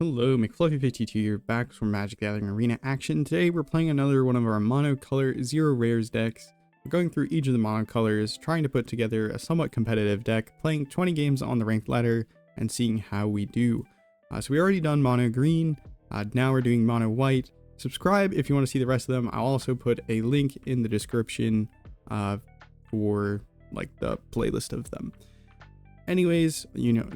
Hello, McFluffy52 here, back from Magic: The Gathering Arena action. Today we're playing another one of our monocolor zero rares decks. We're going through each of the monocolors, trying to put together a somewhat competitive deck, playing 20 games on the ranked ladder, and seeing how we do. So we already done mono green, now we're doing mono white. Subscribe if you want to see the rest of them. I'll also put a link in the description for like the playlist of them. Anyways,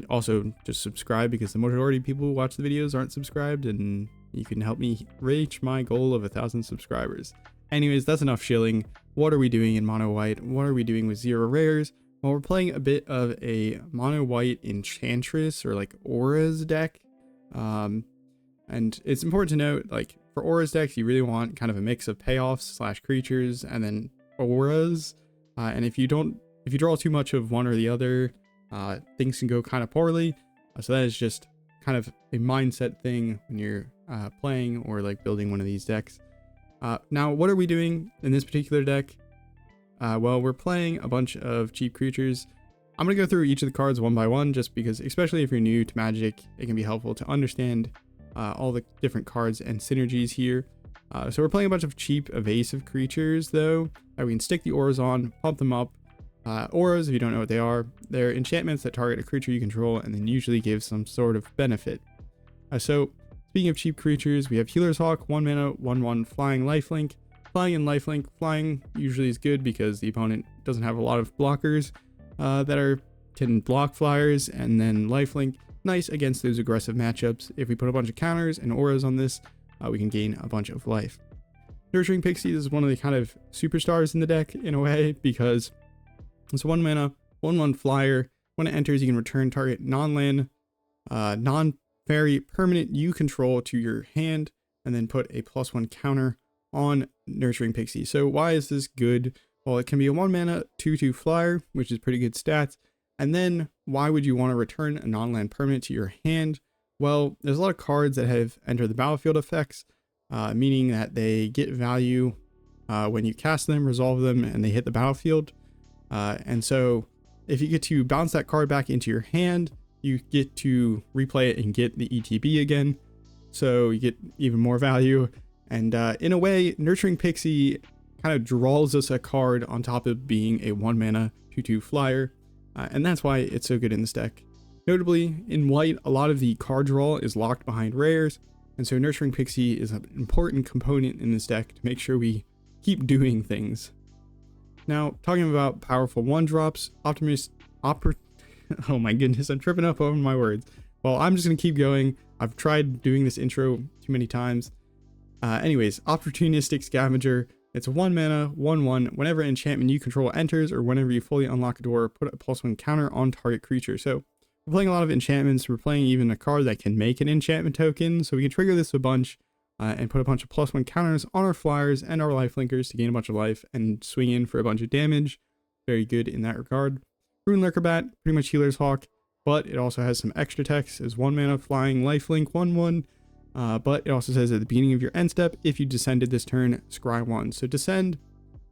also just subscribe because the majority of people who watch the videos aren't subscribed, and you can help me reach my goal of 1,000 subscribers. Anyways, that's enough shilling. What are we doing in mono white? What are we doing with zero rares? Well, we're playing a bit of a mono white enchantress or like auras deck. And it's important to note, like for auras decks, you really want kind of a mix of payoffs / creatures and then auras. And if you draw too much of one or the other, things can go kind of poorly. So that is just kind of a mindset thing when you're playing or like building one of these decks. Now, what are we doing in this particular deck? Well, we're playing a bunch of cheap creatures. I'm going to go through each of the cards one by one, just because, especially if you're new to Magic, it can be helpful to understand all the different cards and synergies here. So we're playing a bunch of cheap evasive creatures, though, that we can stick the auras on, pump them up. Auras, if you don't know what they are, they're enchantments that target a creature you control and then usually give some sort of benefit. So, speaking of cheap creatures, we have Healer's Hawk, 1 mana, 1/1 flying lifelink. Flying and lifelink, flying usually is good because the opponent doesn't have a lot of blockers that can block flyers, and then lifelink, nice against those aggressive matchups. If we put a bunch of counters and auras on this, we can gain a bunch of life. Nurturing Pixie is one of the kind of superstars in the deck in a way, because it's 1 mana, 1/1 flyer. When it enters, you can return target non-land, non-fairy permanent you control to your hand, and then put a +1 counter on Nurturing Pixie. So why is this good? Well, it can be a 1 mana 2/2 flyer, which is pretty good stats. And then why would you want to return a non-land permanent to your hand? Well, there's a lot of cards that have entered the battlefield effects, meaning that they get value when you cast them, resolve them, and they hit the battlefield. And so if you get to bounce that card back into your hand, you get to replay it and get the ETB again. So you get even more value. And in a way, Nurturing Pixie kind of draws us a card on top of being a 1 mana 2/2 flyer. And that's why it's so good in this deck. Notably, in white, a lot of the card draw is locked behind rares. And so Nurturing Pixie is an important component in this deck to make sure we keep doing things. Now, talking about powerful 1-drops, oh my goodness, I'm tripping up over my words. Well, I'm just going to keep going. I've tried doing this intro too many times. Anyways, Optimistic Scavenger. It's a 1 mana, 1/1. Whenever an enchantment you control enters, or whenever you fully unlock a door, put a +1 counter on target creature. So we're playing a lot of enchantments. We're playing even a card that can make an enchantment token. So we can trigger this a bunch. And put a bunch of +1 counters on our flyers and our lifelinkers to gain a bunch of life and swing in for a bunch of damage. Very good in that regard. Rune Lurker Bat, pretty much Healer's Hawk, but it also has some extra text as 1 mana flying lifelink 1/1. But it also says at the beginning of your end step, if you descended this turn, scry 1. So descend,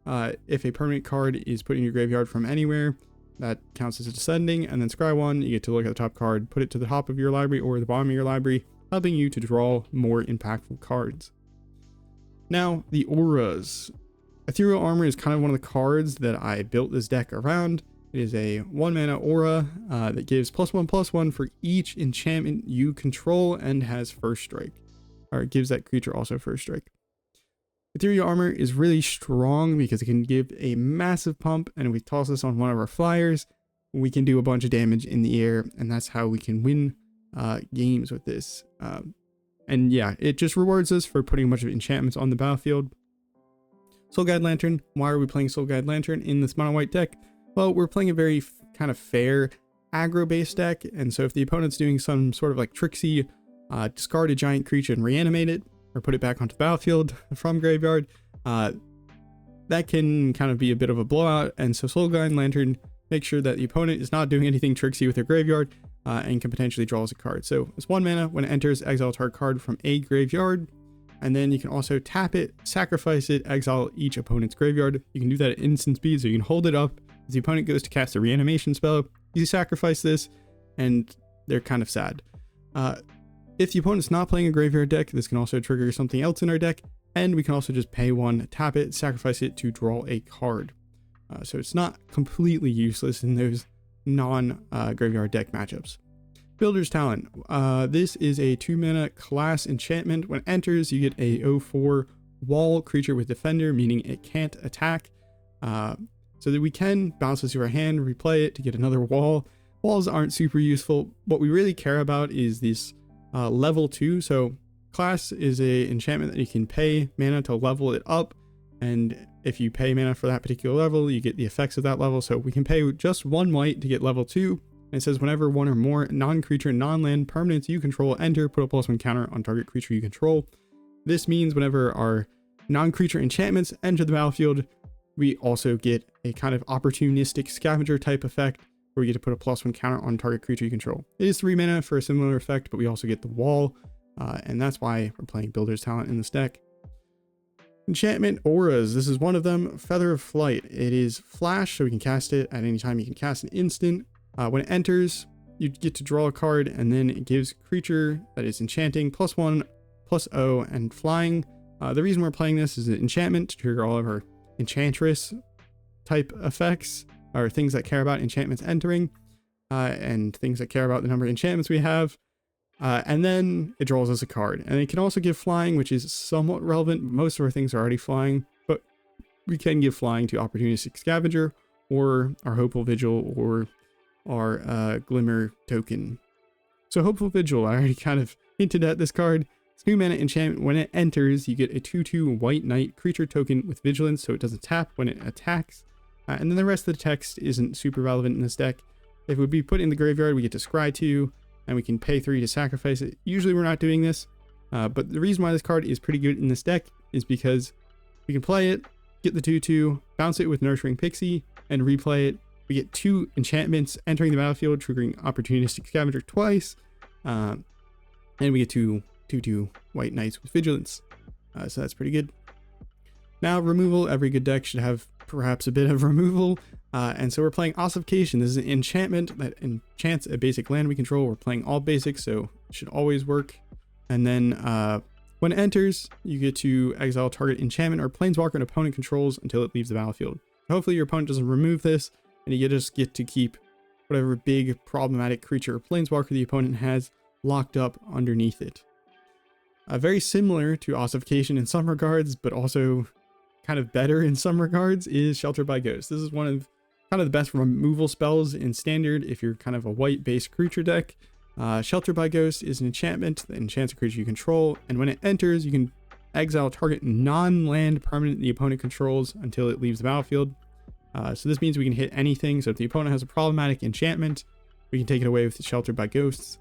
if a permanent card is put in your graveyard from anywhere, that counts as a descending, and then scry 1, you get to look at the top card, put it to the top of your library or the bottom of your library, helping you to draw more impactful cards. Now, the auras. Ethereal Armor is kind of one of the cards that I built this deck around. It is a 1 mana aura that gives +1/+1 for each enchantment you control and has first strike. Or it gives that creature also first strike. Ethereal Armor is really strong because it can give a massive pump, and if we toss this on one of our flyers, we can do a bunch of damage in the air, and that's how we can win games with this. And yeah, it just rewards us for putting a bunch of enchantments on the battlefield. Soul Guide Lantern. Why are we playing Soul Guide Lantern in this mono white deck? Well, we're playing a very kind of fair aggro based deck, and so if the opponent's doing some sort of like tricksy discard a giant creature and reanimate it, or put it back onto the battlefield from graveyard, that can kind of be a bit of a blowout. And so Soul Guide Lantern makes sure that the opponent is not doing anything tricksy with their graveyard, and can potentially draw us a card. So it's 1 mana. When it enters, exile a target card from a graveyard, and then you can also tap it, sacrifice it, exile each opponent's graveyard. You can do that at instant speed, so you can hold it up as the opponent goes to cast a reanimation spell. You sacrifice this, and they're kind of sad. If the opponent's not playing a graveyard deck, this can also trigger something else in our deck, and we can also just pay 1, tap it, sacrifice it to draw a card. So it's not completely useless in those non-graveyard deck matchups. Builder's Talent. This is a 2-mana class enchantment. When it enters, you get a 0/4 wall creature with Defender, meaning it can't attack. So that we can bounce this to our hand, replay it to get another wall. Walls aren't super useful. What we really care about is this level 2. So class is a enchantment that you can pay mana to level it up, and if you pay mana for that particular level, you get the effects of that level. So we can pay just 1 white to get level 2. And it says whenever one or more non-creature, non-land permanents you control enter, put a +1 counter on target creature you control. This means whenever our non-creature enchantments enter the battlefield, we also get a kind of opportunistic scavenger type effect where we get to put a +1 counter on target creature you control. It is 3 mana for a similar effect, but we also get the wall, and that's why we're playing Builder's Talent in this deck. Enchantment Auras. This is one of them. Feather of Flight. It is flash, so we can cast it at any time. You can cast an instant. When it enters, you get to draw a card, and then it gives creature that is enchanting +1, +0, and flying. The reason we're playing this is an enchantment to trigger all of our enchantress type effects, or things that care about enchantments entering, and things that care about the number of enchantments we have. And then it draws us a card. And it can also give flying, which is somewhat relevant. Most of our things are already flying, but we can give flying to Opportunistic Scavenger, or our Hopeful Vigil, or our Glimmer token. So Hopeful Vigil, I already kind of hinted at this card. It's 2 mana enchantment. When it enters, you get a 2/2 white knight creature token with vigilance, so it doesn't tap when it attacks. And then the rest of the text isn't super relevant in this deck. If it would be put in the graveyard, we get to scry 2, and we can pay 3 to sacrifice it. Usually we're not doing this, but the reason why this card is pretty good in this deck is because we can play it, get the 2/2, bounce it with Nurturing Pixie, and replay it. We get 2 enchantments entering the battlefield, triggering Opportunistic Scavenger twice, and we get 2/2 white knights with vigilance. So that's pretty good. Now removal. Every good deck should have perhaps a bit of removal, and so we're playing Ossification. This is an enchantment that enchants a basic land we control. We're playing all basics, so it should always work. And then when it enters, you get to exile target enchantment or planeswalker an opponent controls until it leaves the battlefield. Hopefully your opponent doesn't remove this, and you just get to keep whatever big problematic creature or planeswalker the opponent has locked up underneath it. Very similar to Ossification in some regards, but also kind of better in some regards, is Shelter by Ghost. This is one of kind of the best removal spells in Standard if you're kind of a white-based creature deck. Shelter by Ghost is an enchantment that enchants a creature you control, and when it enters, you can exile target non-land permanent the opponent controls until it leaves the battlefield. So this means we can hit anything. So if the opponent has a problematic enchantment, we can take it away with Shelter by Ghosts.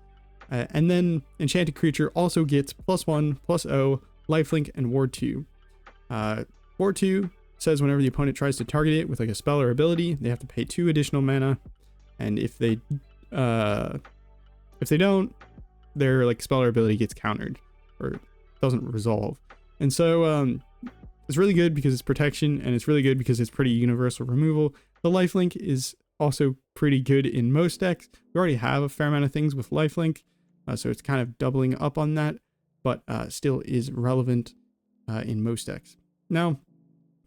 And then enchanted creature also gets +1, +0, lifelink, and ward 2. Ward 2 says whenever the opponent tries to target it with like a spell or ability, they have to pay 2 additional mana, and if they don't, their like spell or ability gets countered or doesn't resolve. And so it's really good because it's protection, and it's really good because it's pretty universal removal. The lifelink is also pretty good in most decks. We already have a fair amount of things with lifelink, so it's kind of doubling up on that, but still is relevant in most decks. Now,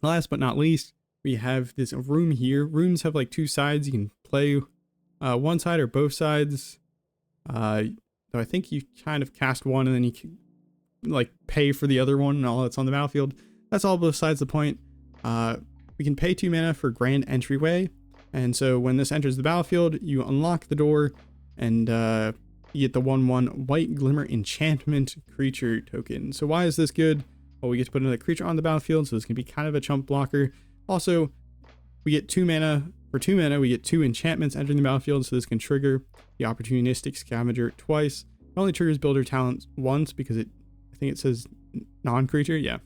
last but not least, we have this room here. Rooms have like 2 sides. You can play one side or both sides. So I think you kind of cast one and then you can like pay for the other one and all that's on the battlefield. That's all both sides of the point. We can pay 2 mana for Grand Entryway. And so when this enters the battlefield, you unlock the door and you get the 1/1 White Glimmer Enchantment creature token. So why is this good? Well, we get to put another creature on the battlefield, so this can be kind of a chump blocker. Also, we get 2 mana. For 2 mana, we get 2 enchantments entering the battlefield, so this can trigger the Opportunistic Scavenger twice. It only triggers Builder Talent once because I think it says non-creature. Yeah.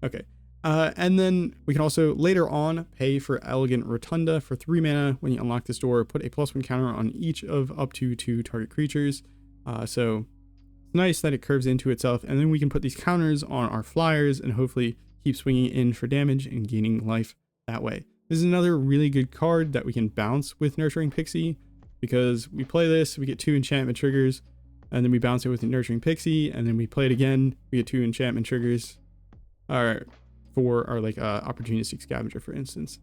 Okay. And then we can also later on pay for Elegant Rotunda for 3 mana. When you unlock this door, put a +1 counter on each of up to 2 target creatures. So it's nice that it curves into itself, and then we can put these counters on our flyers and hopefully keep swinging in for damage and gaining life that way. This is another really good card that we can bounce with Nurturing Pixie, because we play this, we get 2 enchantment triggers, and then we bounce it with a Nurturing Pixie, and then we play it again. We get 2 enchantment triggers, or for our like Opportunistic Scavenger, for instance.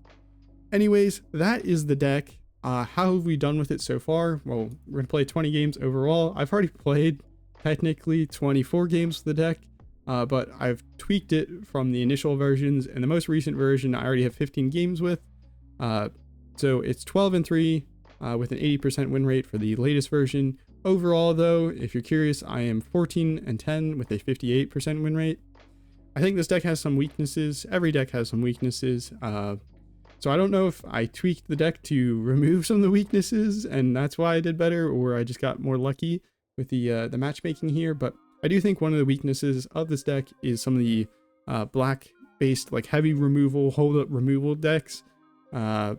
Anyways, that is the deck. How have we done with it so far? Well, we're gonna play 20 games overall. I've already played technically 24 games with the deck, but I've tweaked it from the initial versions, and the most recent version I already have 15 games with. So it's 12-3 with an 80% win rate for the latest version. Overall though, if you're curious, I am 14-10 with a 58% win rate. I think this deck has some weaknesses. Every deck has some weaknesses. So I don't know if I tweaked the deck to remove some of the weaknesses and that's why I did better, or I just got more lucky with the matchmaking here. But I do think one of the weaknesses of this deck is some of the black based like heavy removal, hold up removal decks. But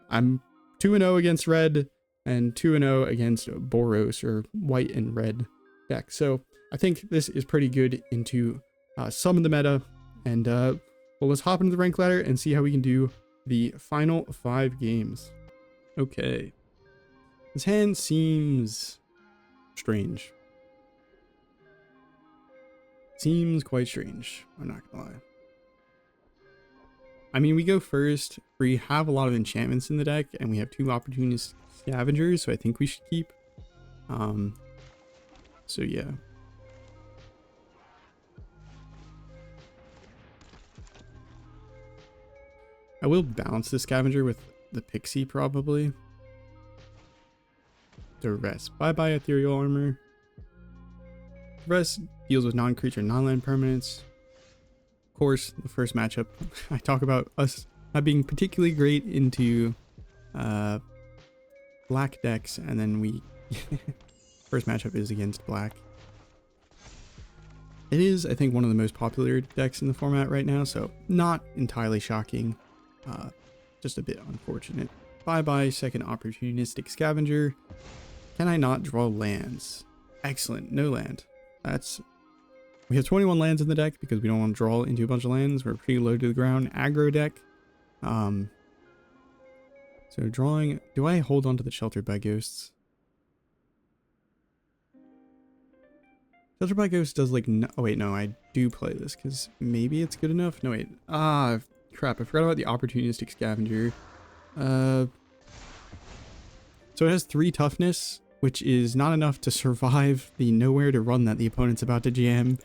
I'm 2-0 against red and 2-0 against Boros or white and red deck. So I think this is pretty good into some of the meta. And well, let's hop into the rank ladder and see how we can do the final 5 games. Okay. This hand seems strange. Seems quite strange, I'm not gonna lie. I mean, we go first. We have a lot of enchantments in the deck, and we have 2 Opportunistic Scavengers, so I think we should keep. So yeah. I will balance the Scavenger with the Pixie, probably. The rest. Bye-bye, Ethereal Armor. The rest deals with non-creature, non-land permanents. Of course, the first matchup, I talk about us not being particularly great into black decks, and then we... first matchup is against black. It is, I think, one of the most popular decks in the format right now, so not entirely shocking. Just a bit unfortunate. Bye-bye, second Opportunistic Scavenger. Can I not draw lands? Excellent, no land. We have 21 lands in the deck because we don't want to draw into a bunch of lands. We're pretty low to the ground aggro deck. So drawing, do I hold on to the Sheltered by Ghosts? Sheltered by Ghosts does like, no, oh wait, no, I do play this because maybe it's good enough. No, wait, crap, I forgot about the Opportunistic Scavenger. So it has 3 toughness, which is not enough to survive the nowhere to run that the opponent's about to jam.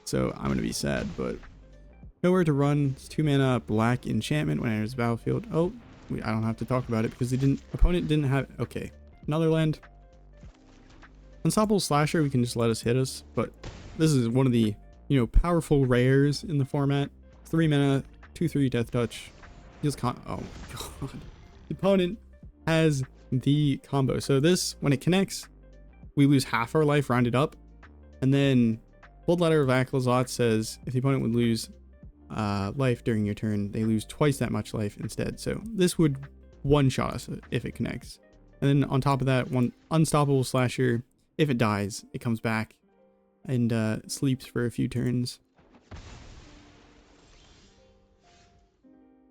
So I'm gonna be sad, but nowhere to run. It's 2 mana black enchantment when it enters the battlefield. Oh, I don't have to talk about it because opponent didn't have, okay. Another land. Unstoppable Slasher, we can just let us hit us, but this is one of the, powerful rares in the format. 3 mana, 2/3 Death Touch. Deals oh my god. The opponent has the combo. So this, when it connects, we lose half our life rounded up. And then Bloodletter of Akhlazot says if the opponent would lose life during your turn, they lose twice that much life instead. So this would one-shot us if it connects. And then on top of that, one Unstoppable Slasher, if it dies, it comes back and sleeps for a few turns.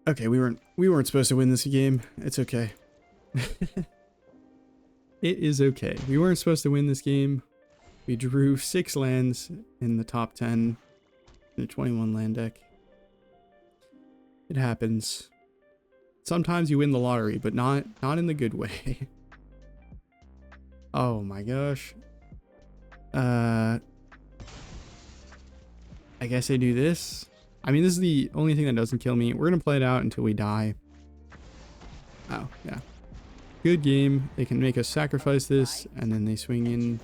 Okay, we weren't supposed to win this game. It's okay. It is okay. We weren't supposed to win this game. We drew 6 lands in the top 10 in a 21 land deck. It happens. Sometimes you win the lottery, but not in the good way. Oh my gosh. I guess I do this. I mean, this is the only thing that doesn't kill me. We're gonna play it out until we die. Oh, yeah. Good game. They can make us sacrifice this, and then they swing in.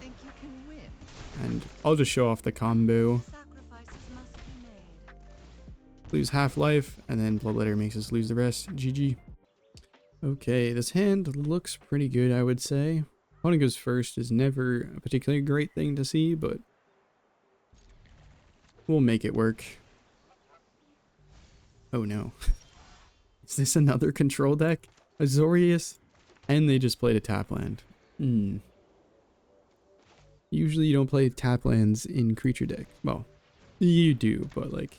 And I'll just show off the combo. Lose half life, and then Bloodletter makes us lose the rest. GG. Okay, this hand looks pretty good, I would say. Opponent goes first is never a particularly great thing to see, but we'll make it work. Oh no. Is this another control deck? Azorius? And they just played a tap land. Usually you don't play tap lands in creature deck. Well, you do, but like,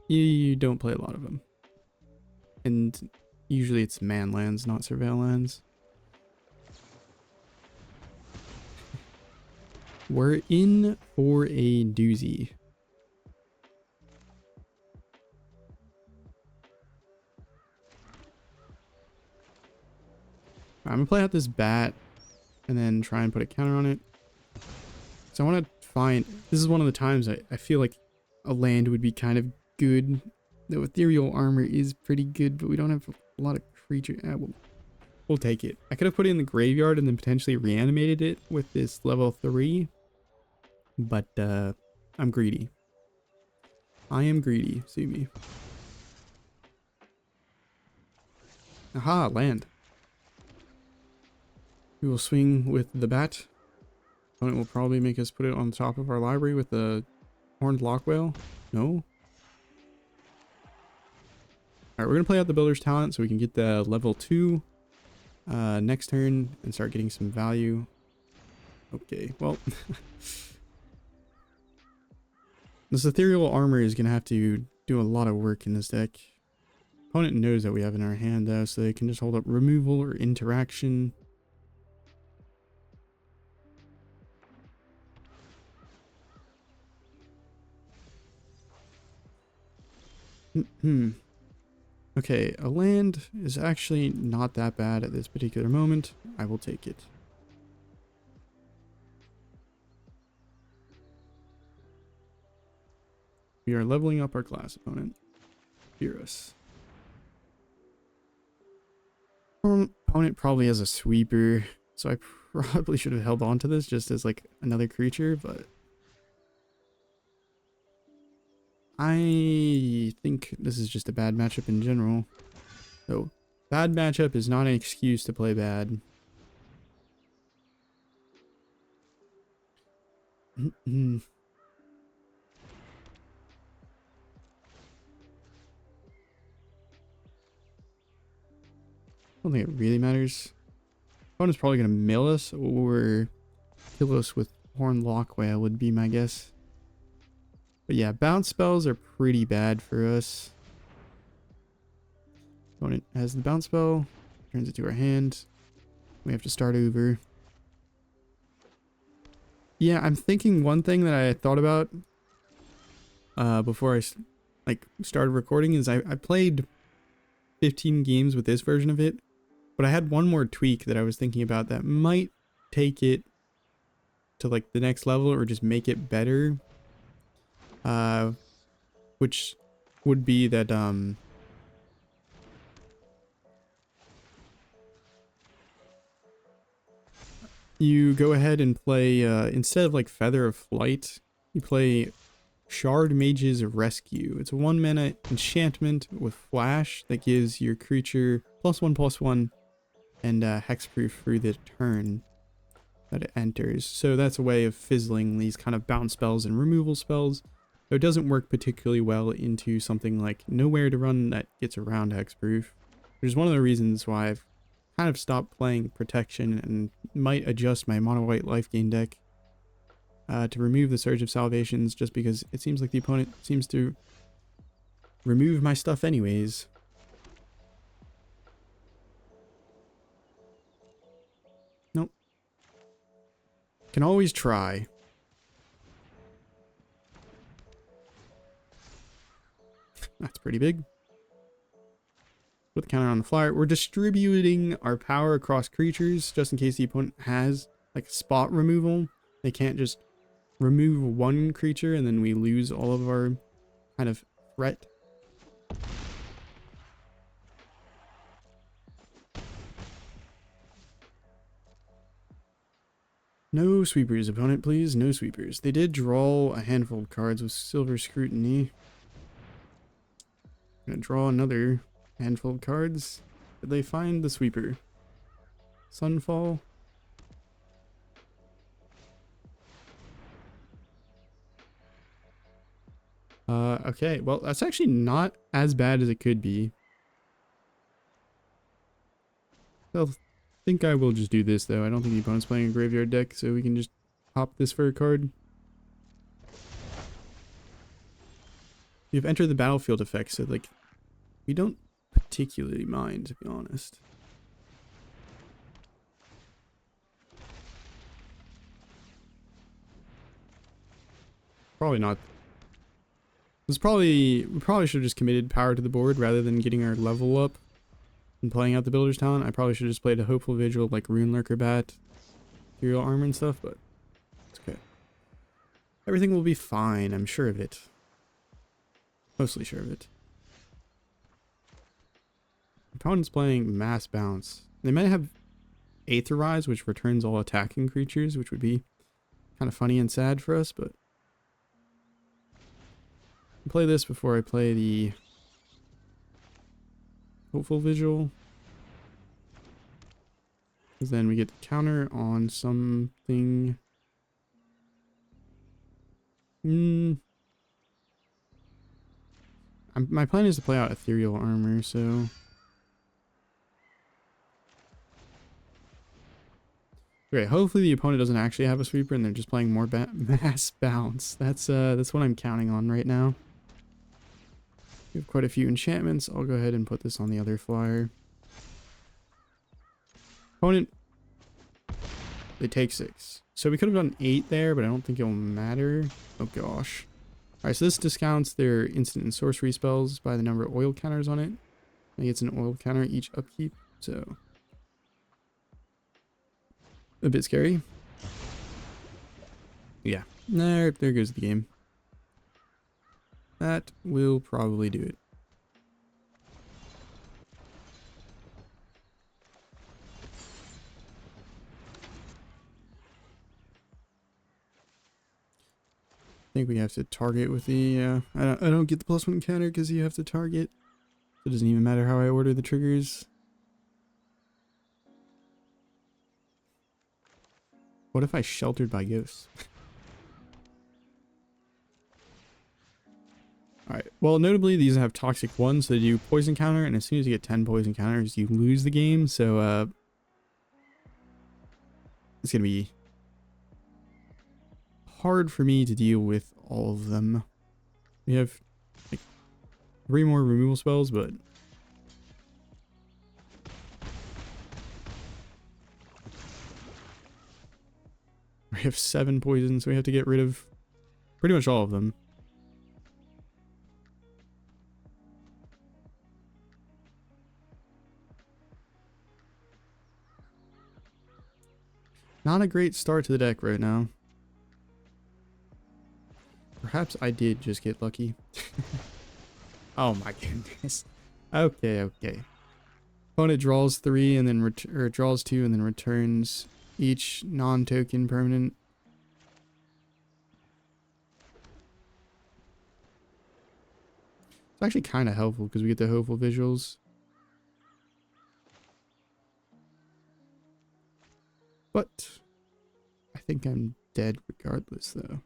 you don't play a lot of them. And usually it's man lands, not surveil lands. We're in for a doozy. I'm gonna play out this bat and then try and put a counter on it. So I want to find, this is one of the times I feel like a land would be kind of good. The Ethereal Armor is pretty good, but we don't have a lot of creature. We'll take it. I could have put it in the graveyard and then potentially reanimated it with this level 3. But I'm greedy. I am greedy. See me. Aha, land. We will swing with the bat. Opponent will probably make us put it on top of our library with the horned lockwhale. No. Alright, we're going to play out the Builder's Talent so we can get the level 2 next turn and start getting some value. Okay, well. This Ethereal Armor is going to have to do a lot of work in this deck. Opponent knows that we have in our hand though, so they can just hold up removal or interaction. Okay, a land is actually not that bad at this particular moment. I will take it. We are leveling up our class, opponent. Fear us. Opponent probably has a sweeper, so I probably should have held on to this just as like another creature, but I think this is just a bad matchup in general. So, bad matchup is not an excuse to play bad. I don't think it really matters. Opponent's probably going to mill us or kill us with Horned Lockwhale would be my guess. But yeah, bounce spells are pretty bad for us. Opponent has the bounce spell, turns it to our hand. We have to start over. Yeah, I'm thinking one thing that I thought about before I started recording is I played 15 games with this version of it, but I had one more tweak that I was thinking about that might take it to like the next level or just make it better. Which would be that you go ahead and play instead of like Feather of Flight, you play Shardmage's Rescue. It's a 1-mana enchantment with flash that gives your creature +1/+1 and hexproof through the turn that it enters. So that's a way of fizzling these kind of bounce spells and removal spells. So it doesn't work particularly well into something like Nowhere to Run that gets around hexproof, which is one of the reasons why I've kind of stopped playing protection and might adjust my mono white life gain deck to remove the Surge of Salvations, just because it seems like the opponent seems to remove my stuff anyways. Nope. Can always try. That's pretty big. Put the counter on the flyer. We're distributing our power across creatures just in case the opponent has like spot removal. They can't just remove one creature and then we lose all of our kind of threat. No sweepers, opponent, please. No sweepers. They did draw a handful of cards with Silver Scrutiny. I'm gonna draw another handful of cards. Did they find the sweeper? Sunfall? Okay, well, that's actually not as bad as it could be. I think I will just do this, though. I don't think the opponent's playing a graveyard deck, so we can just pop this for a card. You've entered the battlefield effect, so, like, we don't particularly mind, to be honest. Probably not. We probably should have just committed power to the board rather than getting our level up and playing out the builder's talent. I probably should have just played a hopeful vigil like Rune Lurker Bat, Ethereal Armor and stuff, but it's okay. Everything will be fine, I'm sure of it. Mostly sure of it. Opponent's playing Mass Bounce. They might have Aetherize, which returns all attacking creatures, which would be kind of funny and sad for us, but I'll play this before I play the Hopeful Vigil. Because then we get the counter on something. My plan is to play out Ethereal Armor, so... Great, hopefully the opponent doesn't actually have a sweeper and they're just playing more Mass Bounce. That's what I'm counting on right now. We have quite a few enchantments. I'll go ahead and put this on the other flyer. Opponent, they take 6. So we could have done 8 there, but I don't think it'll matter. Oh gosh. Alright, so this discounts their instant and sorcery spells by the number of oil counters on it. It gets an oil counter each upkeep, so a bit scary. Yeah, there goes the game. That will probably do it. I think we have to target with the, I don't get the +1 counter because you have to target. It doesn't even matter how I order the triggers. What if I sheltered by ghosts? Alright, well notably these have toxic 1, so they do poison counter, and as soon as you get 10 poison counters you lose the game, so it's gonna be hard for me to deal with all of them. We have like 3 more removal spells, but we have 7 poisons, so we have to get rid of pretty much all of them. Not a great start to the deck right now. Perhaps I did just get lucky. Oh my goodness. Okay. Opponent draws 3 and then draws 2 and then returns each non-token permanent. It's actually kind of helpful because we get the hopeful visuals. But I think I'm dead regardless though.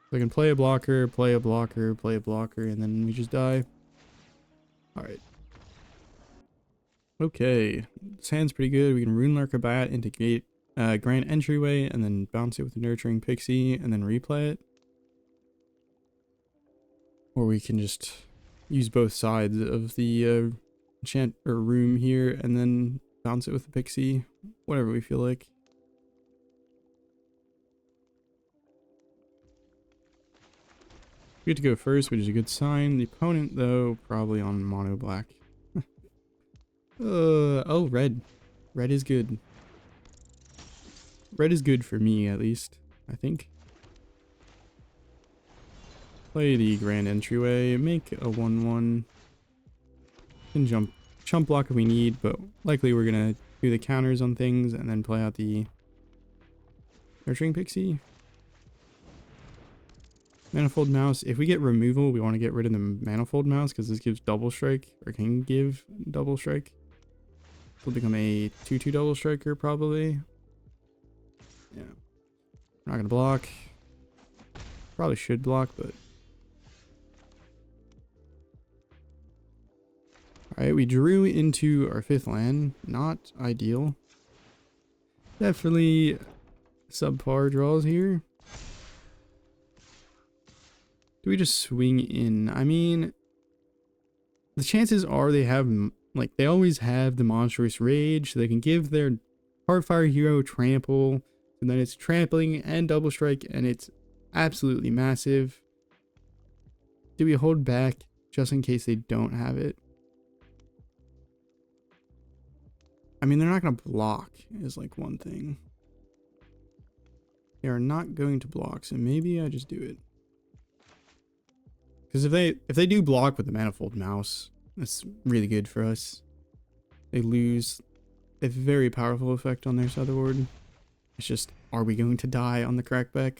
So I can play a blocker, play a blocker, play a blocker, and then we just die. Alright. Okay. This hand's pretty good. We can Rune Lurker Bat into Grand Entryway, and then bounce it with a Nurturing Pixie, and then replay it. Or we can just use both sides of the enchant or room here, and then bounce it with a Pixie. Whatever we feel like. We get to go first, which is a good sign. The opponent, though, probably on mono black. Oh, red. Red is good. Red is good for me, at least, I think. Play the Grand Entryway, make a 1/1. Can chump block if we need, but likely we're gonna do the counters on things and then play out the Nurturing Pixie. Manifold Mouse. If we get removal, we want to get rid of the Manifold Mouse because this gives double strike, or can give double strike. Will become a 2/2 double striker probably. Yeah. We're not gonna block. Probably should block, but alright, we drew into our 5th land. Not ideal. Definitely subpar draws here. Do we just swing in? I mean, the chances are they have, like, they always have the Monstrous Rage, so they can give their Heartfire hero trample, and then it's trampling and double strike, and it's absolutely massive. Do we hold back just in case they don't have it? I mean, they're not going to block is like one thing. They are not going to block, so maybe I just do it. Because if they do block with the Manifold Mouse, that's really good for us. They lose a very powerful effect on their sideboard. It's just, are we going to die on the crackback?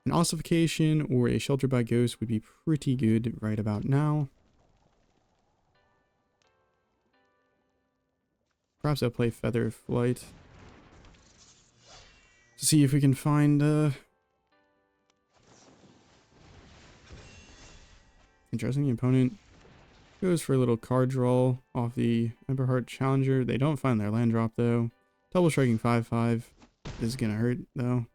An Ossification or a Shelter by Ghost would be pretty good right about now. Perhaps I'll play Feather of Flight to see if we can find interesting. The opponent goes for a little card draw off the Emberheart Challenger. They don't find their land drop though. Double striking 5/5. This is gonna hurt though.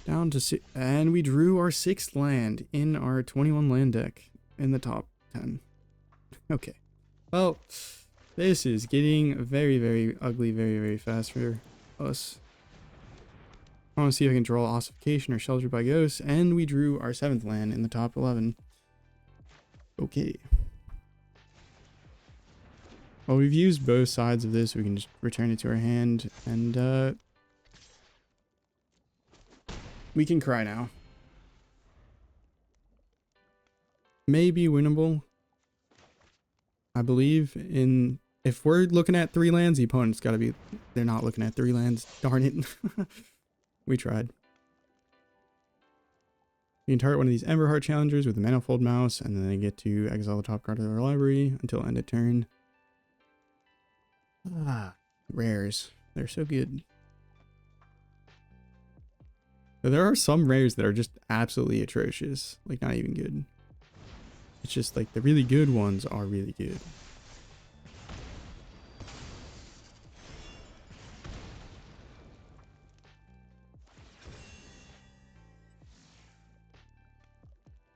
Down to 6, and we drew our 6th land in our 21 land deck in the top 10. Okay. Well, this is getting very, very ugly very, very fast for us. I want to see if I can draw Ossification or Shelter by Ghost, and we drew our 7th land in the top 11. Okay. Well, we've used both sides of this. We can just return it to our hand, and we can cry now. Maybe winnable. I believe in, if we're looking at 3 lands, the opponent's got to be, they're not looking at 3 lands. Darn it. We tried. You can target one of these Emberheart Challengers with the Manifold Mouse, and then they get to exile the top card of their library until end of turn. Ah, rares. They're so good. So there are some rares that are just absolutely atrocious. Like, not even good. It's just like the really good ones are really good.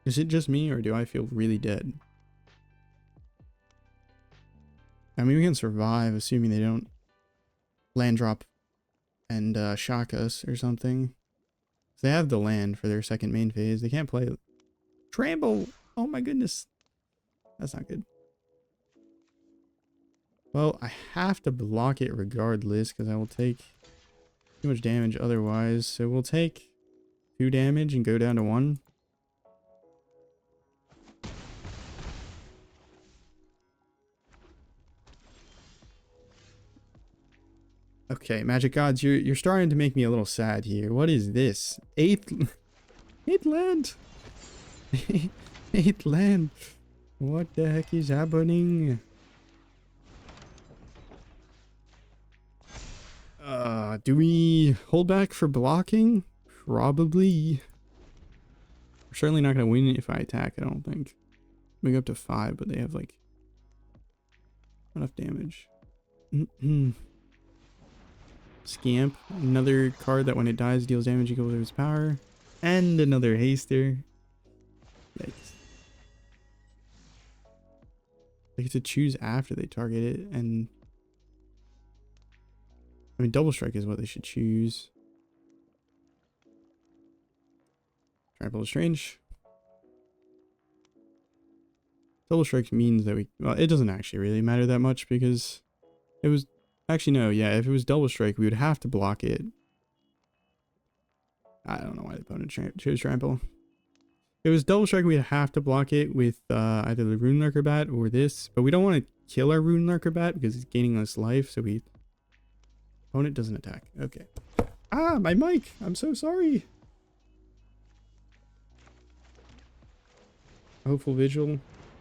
Is it just me, or do I feel really dead? I mean, we can survive, assuming they don't land drop and shock us or something. They have the land for their second main phase. They can't play Trample. Oh my goodness. That's not good. Well, I have to block it regardless because I will take too much damage otherwise. So we'll take 2 damage and go down to 1. Okay, Magic Gods, you're starting to make me a little sad here. What is this? 8th land. 8th land. What the heck is happening? Do we hold back for blocking? Probably. We're certainly not gonna win if I attack, I don't think. We go up to 5, but they have like enough damage. Scamp, another card that when it dies deals damage equal to its power, and another haster. Yikes. They get to choose after they target it, and I mean double strike is what they should choose. Trample is strange. Double strike means that we, well, it doesn't actually really matter that much because it was, actually no, yeah, if it was double strike we would have to block it. I don't know why the opponent chose trample. If it was double strike we'd have to block it with either the Rune Lurker Bat or this, but we don't want to kill our Rune Lurker Bat because it's gaining less life, so we, opponent doesn't attack. Okay. Ah, my mic, I'm so sorry. Hopeful Vigil.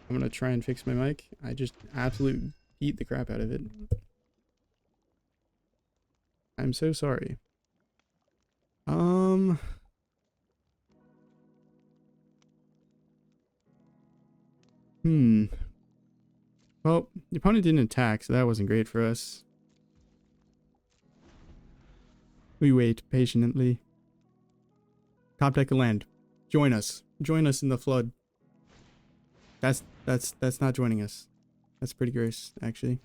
I'm gonna try and fix my mic. I just absolutely beat the crap out of it. I'm so sorry. Well, the opponent didn't attack, so that wasn't great for us. We wait patiently. Top deck of land. Join us. Join us in the flood. That's not joining us. That's pretty gross, actually.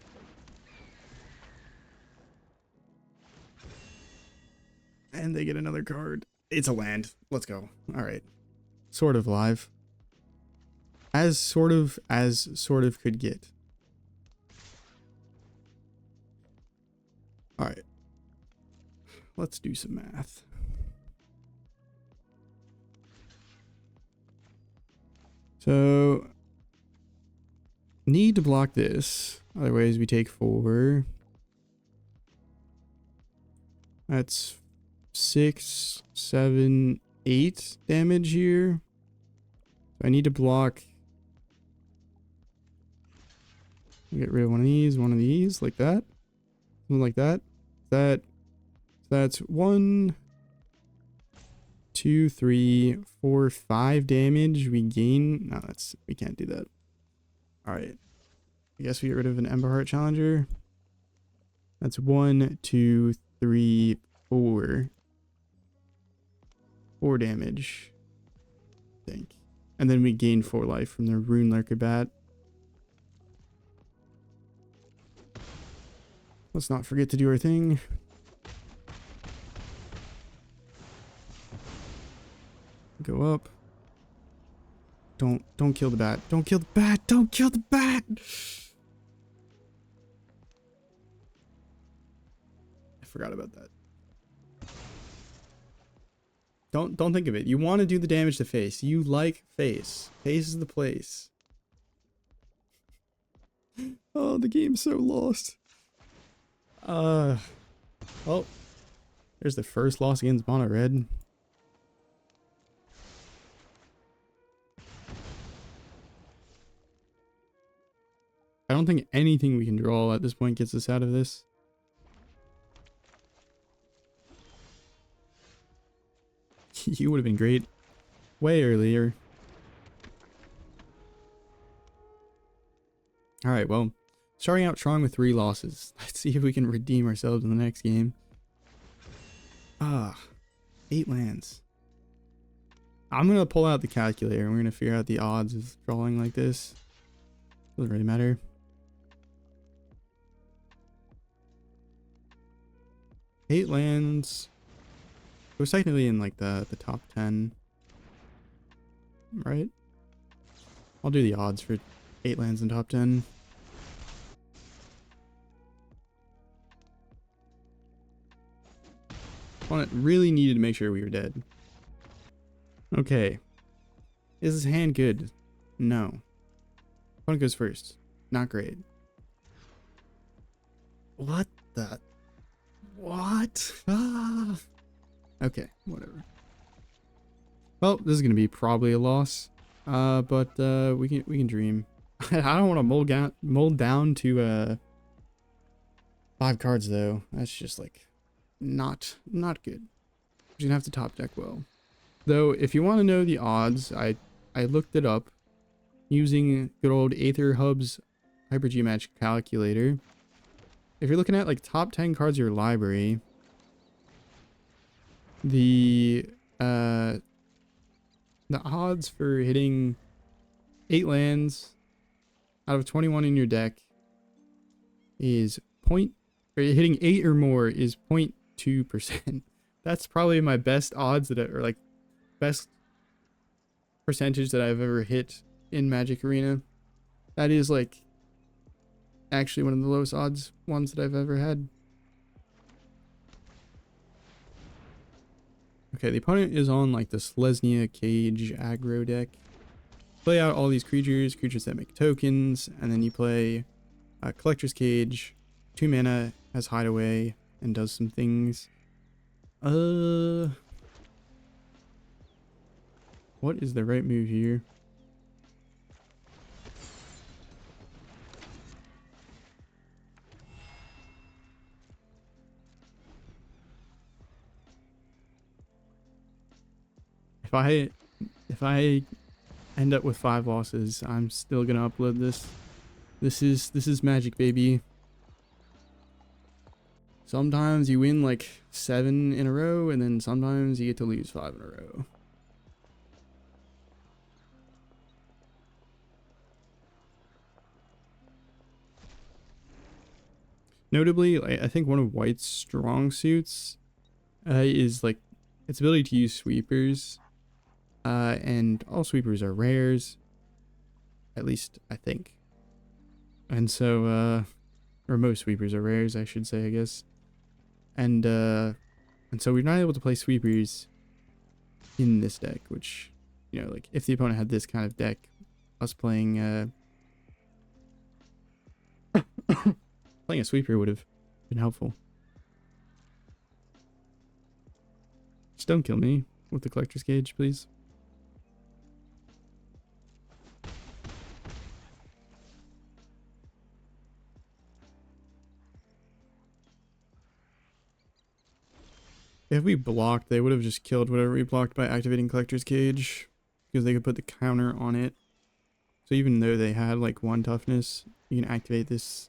And they get another card. It's a land. Let's go. All right. Sort of live. As sort of could get. All right. Let's do some math. So, need to block this. Otherwise, we take 4. That's 6, 7, 8 damage here. So I need to block. Get rid of one of these, like that. Something like that. That's 1, 2, 3, 4, 5 damage we gain. No, we can't do that. All right. I guess we get rid of an Ember Heart Challenger. That's 1, 2, 3, 4. 4 damage, I think. And then we gain 4 life from the Rune Lurker Bat. Let's not forget to do our thing. Go up. Don't kill the bat. Don't kill the bat. Don't kill the bat. I forgot about that. Don't think of it. You want to do the damage to face. You like face. Face is the place. Oh, the game's so lost. Oh, there's the first loss against Mono Red. I don't think anything we can draw at this point gets us out of this. You would have been great way earlier. Alright, well, starting out strong with 3 losses. Let's see if we can redeem ourselves in the next game. 8 lands. I'm going to pull out the calculator and we're going to figure out the odds of drawing like this. Doesn't really matter. Eight lands. It was technically in like the top 10. Right? I'll do the odds for 8 lands in top 10. Opponent really needed to make sure we were dead. Okay. Is this hand good? No. Opponent goes first. Not great. What the? What? Ah. Okay, whatever. Well, this is gonna be probably a loss. But we can dream. I don't want to mold down to 5 cards though. That's just like not good. You're gonna have to top deck well. Though, if you want to know the odds, I looked it up using good old Aether Hub's Hyper G Match calculator. If you're looking at like top 10 cards of your library, the odds for hitting 8 lands out of 21 in your deck is hitting 8 or more is 0.2%. That's probably my best odds or like best percentage that I've ever hit in Magic Arena. That is like actually one of the lowest odds ones that I've ever had. Okay, the opponent is on like the Selesnya Cage aggro deck. Play out all these creatures that make tokens, and then you play Collector's Cage, 2 mana, has Hideaway, and does some things. What is the right move here? If I end up with 5 losses, I'm still gonna upload this. This is Magic, baby. Sometimes you win like 7 in a row, and then sometimes you get to lose 5 in a row. Notably, I think one of White's strong suits is like its ability to use sweepers. And all sweepers are rares, at least I think. And so, or most sweepers are rares, I should say, I guess. And so we're not able to play sweepers in this deck, which, you know, like if the opponent had this kind of deck, us playing playing a sweeper would have been helpful. Just don't kill me with the collector's cage, please. If we blocked, they would have just killed whatever we blocked by activating collector's cage, because they could put the counter on it. So even though they had like 1 toughness, you can activate this.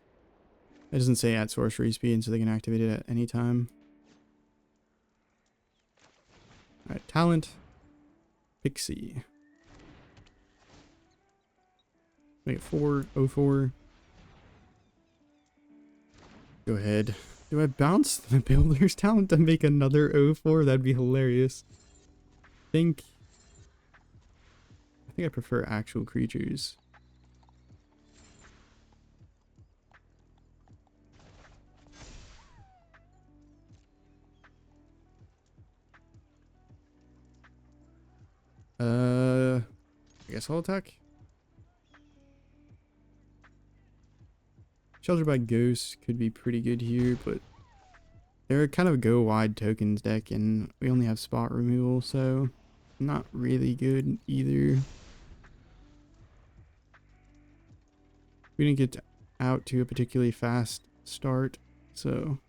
It doesn't say at sorcery speed, so they can activate it at any time. Alright, talent. Pixie. Make it 4/04. Go ahead. Do I bounce the builder's talent to make another 04? That'd be hilarious. I think I prefer actual creatures. I guess I'll attack. Shelter by Ghost could be pretty good here, but they're kind of a go wide tokens deck, and we only have spot removal, so not really good either. We didn't get out to a particularly fast start, so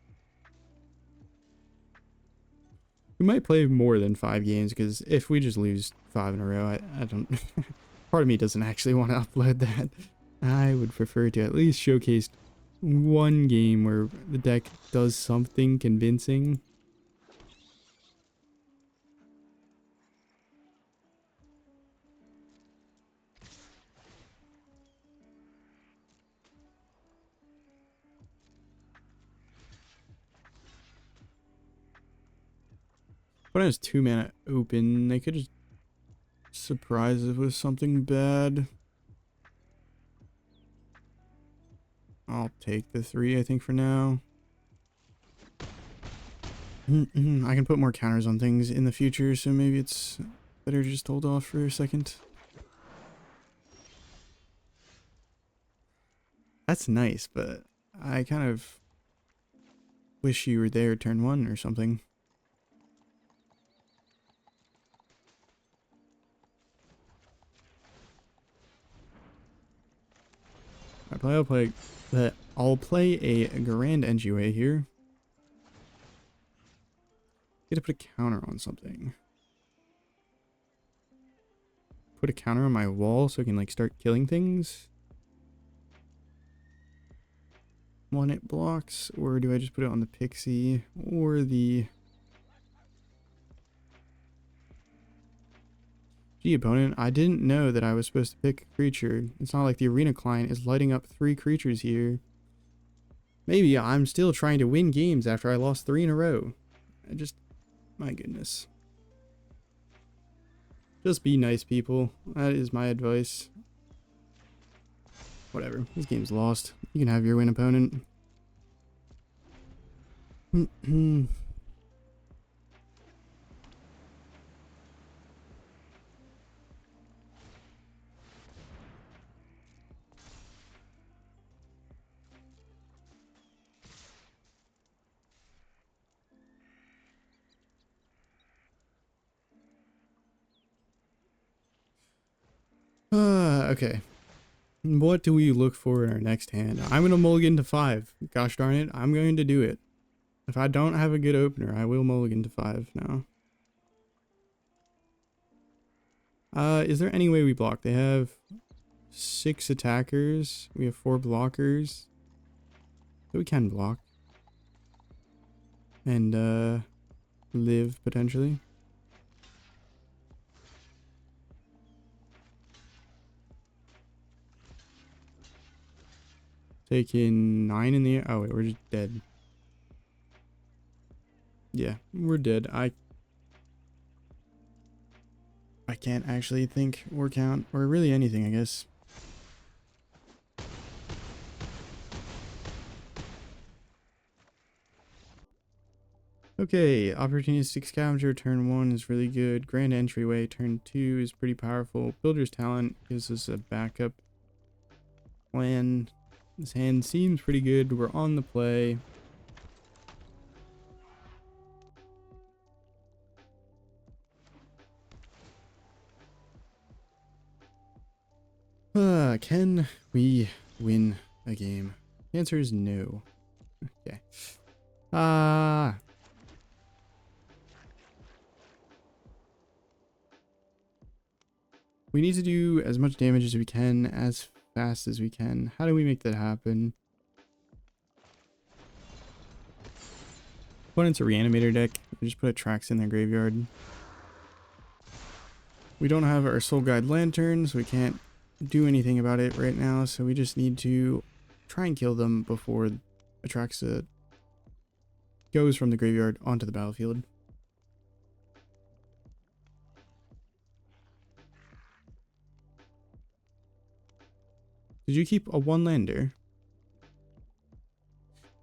we might play more than 5 games, because if we just lose 5 in a row, I don't part of me doesn't actually want to upload that. I would prefer to at least showcase 1 game where the deck does something convincing. When I was 2 mana open, they could just surprise us with something bad. I'll take the 3, I think, for now. I can put more counters on things in the future, so maybe it's better to just hold off for a second. That's nice, but I kind of wish you were there turn 1 or something. I'll play a Grand Entryway here. Get to put a counter on something. Put a counter on my wall so I can like start killing things. 1 it blocks, or do I just put it on the Pixie or the... Gee, opponent, I didn't know that I was supposed to pick a creature. It's not like the arena client is lighting up 3 creatures here. Maybe I'm still trying to win games after I lost 3 in a row. My goodness. Just be nice, people. That is my advice. Whatever, this game's lost. You can have your win, opponent. Okay. What do we look for in our next hand? I'm going to mulligan to 5. Gosh darn it, I'm going to do it. If I don't have a good opener, I will mulligan to 5 now. Is there any way we block? They have 6 attackers. We have 4 blockers. So we can block. And, live, potentially. Taking 9 in the air. Oh wait, we're just dead. Yeah, we're dead. I can't actually think or count or really anything, I guess. Okay, Opportunistic Scavenger turn 1 is really good. Grand Entryway turn 2 is pretty powerful. Builder's Talent gives us a backup plan. This hand seems pretty good. We're on the play. Can we win a game? The answer is no. Okay. We need to do as much damage as we can, as fast as we can. How do we make that happen? Opponent's a reanimator deck. We just put a Trax in their graveyard. We don't have our Soul Guide Lantern, so we can't do anything about it right now. So we just need to try and kill them before Atraxa goes from the graveyard onto the battlefield. Did you keep a 1-lander?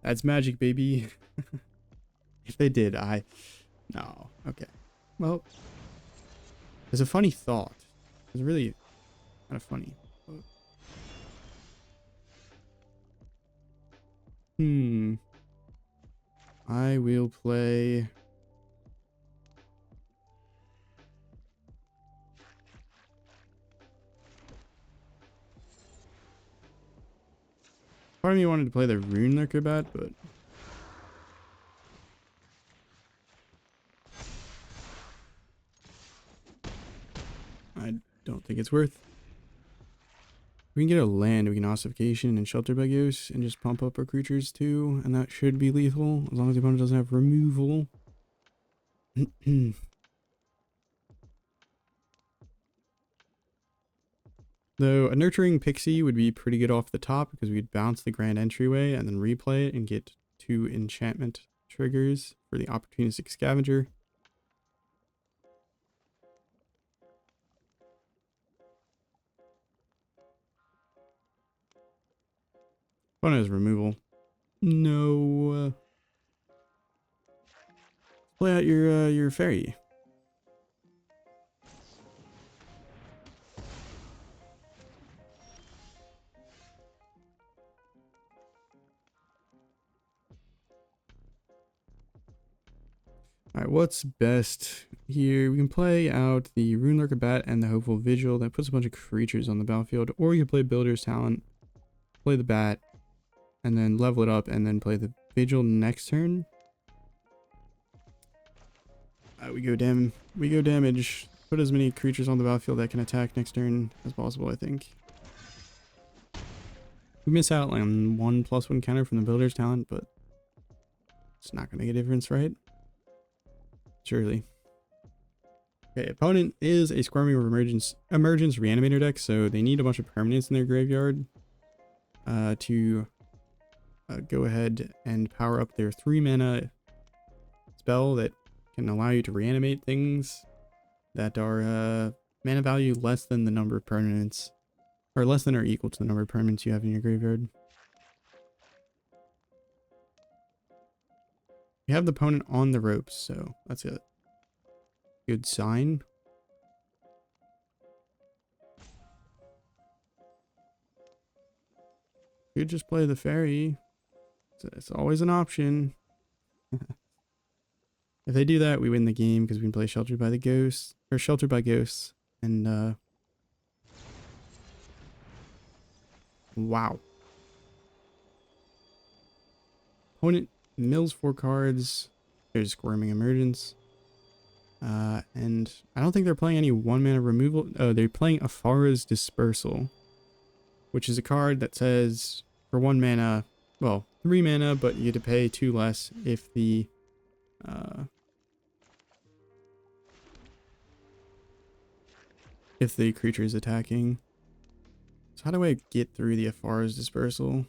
That's magic, baby. If they did, no. Okay. Well, there's a funny thought. It's really kind of funny. I will play... Part of me wanted to play the Rune Lurker bat, but... I don't think it's worth. We can get a land, we can Ossification and Shelter by Ghost and just pump up our creatures too, and that should be lethal, as long as the opponent doesn't have removal. Though a Nurturing Pixie would be pretty good off the top, because we'd bounce the Grand Entryway and then replay it and get 2 enchantment triggers for the Opportunistic Scavenger. Fun as removal. No. Play out your fairy. Alright, what's best here? We can play out the Rune Lurker Bat and the Hopeful Vigil. That puts a bunch of creatures on the battlefield. Or we can play Builder's Talent, play the Bat, and then level it up, and then play the Vigil next turn. We go damage. Put as many creatures on the battlefield that can attack next turn as possible, I think. We miss out on 1/1 counter from the Builder's Talent, but it's not going to make a difference, right? Surely. Okay, opponent is a Squirming or Emergence Reanimator deck, so they need a bunch of permanents in their graveyard to go ahead and power up their 3-mana spell that can allow you to reanimate things that are mana value less than the number of permanents, or less than or equal to the number of permanents you have in your graveyard. You have the opponent on the ropes, so that's a good sign. Could just play the fairy. It's always an option. If they do that, we win the game because we can play Sheltered by the Ghost, or Sheltered by Ghosts, and wow. Opponent mills 4 cards. There's Squirming Emergence. And I don't think they're playing any 1-mana removal. Oh, they're playing Afara's Dispersal, which is a card that says for 1 mana, well, 3 mana, but you get to pay 2 less if the creature is attacking. So how do I get through the Afara's Dispersal?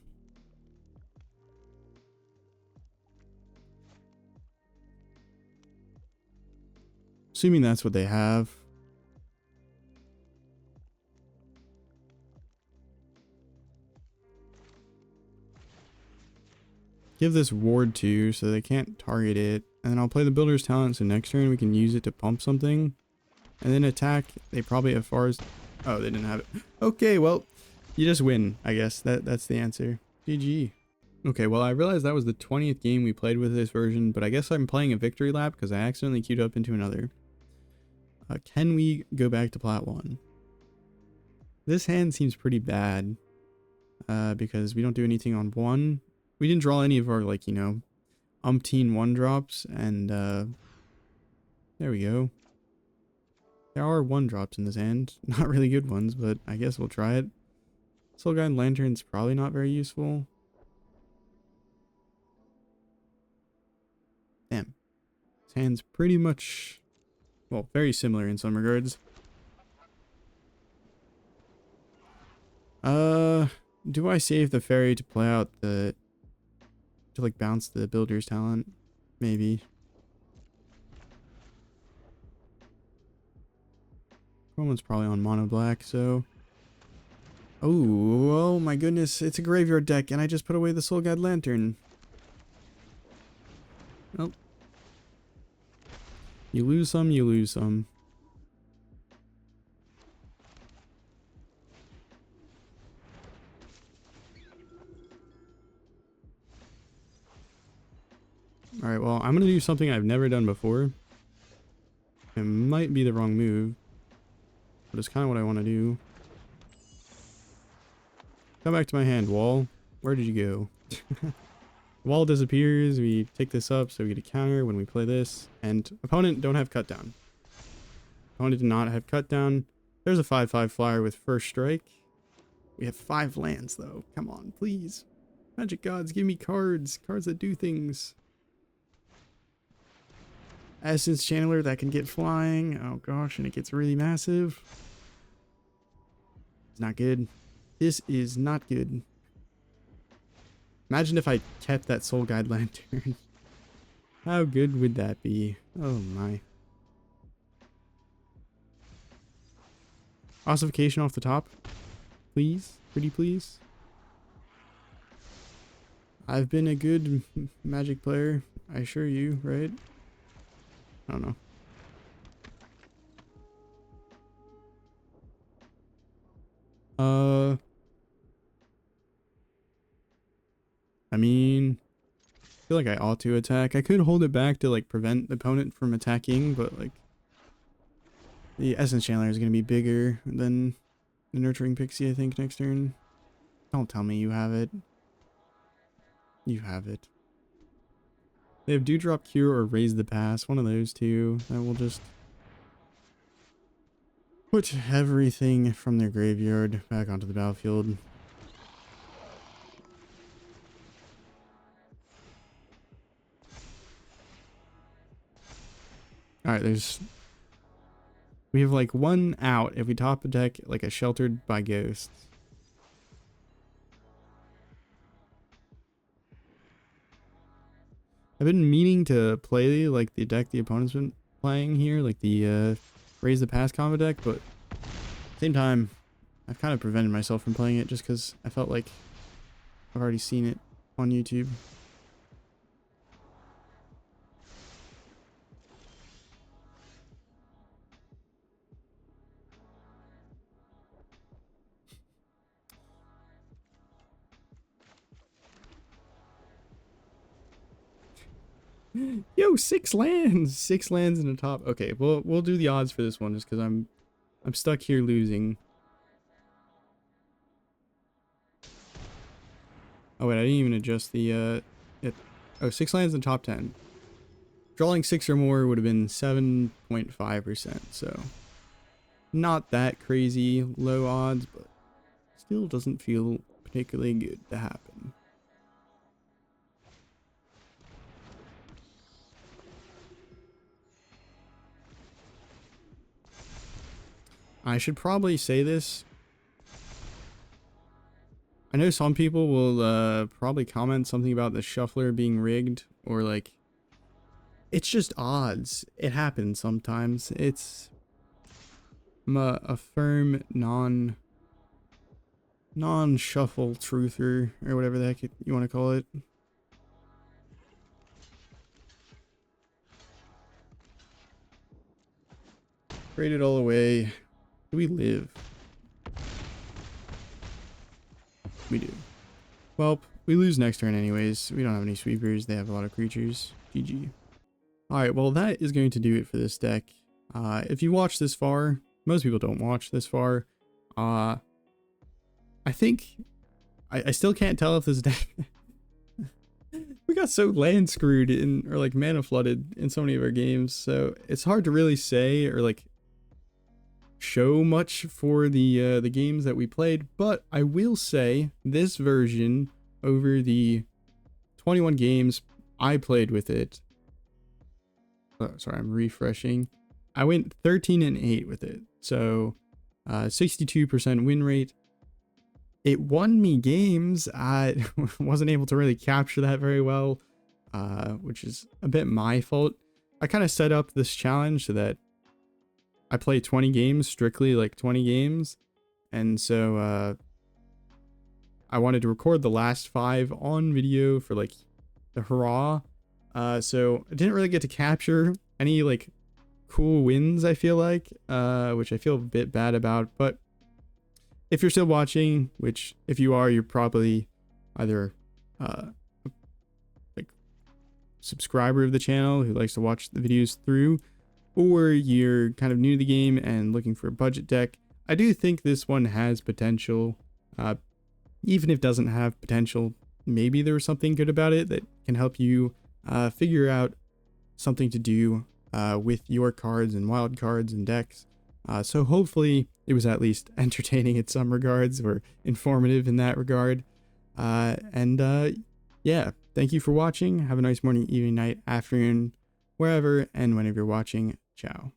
assuming that's what they have. Give this ward 2 so they can't target it. And then I'll play the builder's talent so next turn we can use it to pump something. And then attack. They probably have far as... Oh, they didn't have it. Okay, well, you just win, I guess. That's the answer. GG. Okay, well, I realized that was the 20th game we played with this version, but I guess I'm playing a victory lap because I accidentally queued up into another. Can we go back to plat 1? This hand seems pretty bad because we don't do anything on 1. We didn't draw any of our, like, you know, umpteen 1-drops, and there we go. There are 1-drops in this hand. Not really good ones, but I guess we'll try it. Soul Guide Lantern's probably not very useful. Damn. This hand's pretty much, well, very similar in some regards. Do I save the fairy to play out the... to, like, bounce the builder's talent? Maybe. Roman's probably on mono black, so... Oh my goodness, it's a graveyard deck, and I just put away the Soul Guide Lantern. Oh. You lose some, you lose some. Alright, well, I'm gonna do something I've never done before. It might be the wrong move, but it's kind of what I want to do. Come back to my hand, wall. Where did you go? Wall disappears, we take this up so we get a counter when we play this, and opponent don't have cut down. Opponent did not have cut down. There's a 5/5 flyer with first strike. We have 5 lands though. Come on, please. Magic gods, give me cards. Cards that do things. Essence Channeler that can get flying. Oh gosh, and it gets really massive. It's not good. This is not good. Imagine if I kept that Soul Guide Lantern. How good would that be? Oh my. Ossification off the top. Please. Pretty please. I've been a good Magic player. I assure you, right? I don't know. I mean, I feel like I ought to attack. I could hold it back to, like, prevent the opponent from attacking, but, like, the Essence Chandler is going to be bigger than the Nurturing Pixie, I think, next turn. Don't tell me you have it. You have it. They have Dewdrop Cure or Raise the Pass, one of those two. That will just put everything from their graveyard back onto the battlefield. Alright, we have like 1 out if we top a deck like a Sheltered by Ghosts. I've been meaning to play like the deck the opponent's been playing here, like the Raise the Pass combo deck, but at the same time, I've kind of prevented myself from playing it just because I felt like I've already seen it on YouTube. Yo, 6 lands! 6 lands in the top. Okay, we'll do the odds for this one just because I'm stuck here losing. Oh wait, I didn't even adjust the oh, 6 lands in the top 10. Drawing 6 or more would have been 7.5%, so not that crazy low odds, but still doesn't feel particularly good to happen. I should probably say this. I know some people will probably comment something about the shuffler being rigged, or like it's just odds. It happens sometimes. I'm a firm non-shuffle truther, or whatever the heck you want to call it. Trade it all away. Do we live? We do. Well, we lose next turn anyways. We don't have any sweepers. They have a lot of creatures. GG. Alright, well that is going to do it for this deck. If you watch this far, most people don't watch this far. I think I still can't tell if this deck we got so land screwed in, or like mana flooded in so many of our games, so it's hard to really say or like show much for the games that we played. But I will say this version, over the 21 games I played with it, sorry, I'm refreshing, I went 13-8 with it, so 62% win rate. It won me games. I wasn't able to really capture that very well, which is a bit my fault. I kind of set up this challenge so that I play 20 games, strictly like 20 games. And so I wanted to record the last 5 on video for like the hurrah. So I didn't really get to capture any like cool wins, I feel like, which I feel a bit bad about. But if you're still watching, which if you are, you're probably either like subscriber of the channel who likes to watch the videos through, or you're kind of new to the game and looking for a budget deck. I do think this one has potential. Even if it doesn't have potential, maybe there was something good about it that can help you figure out something to do with your cards and wild cards and decks. So hopefully it was at least entertaining in some regards, or informative in that regard. Yeah, thank you for watching. Have a nice morning, evening, night, afternoon, wherever and whenever you're watching. Ciao.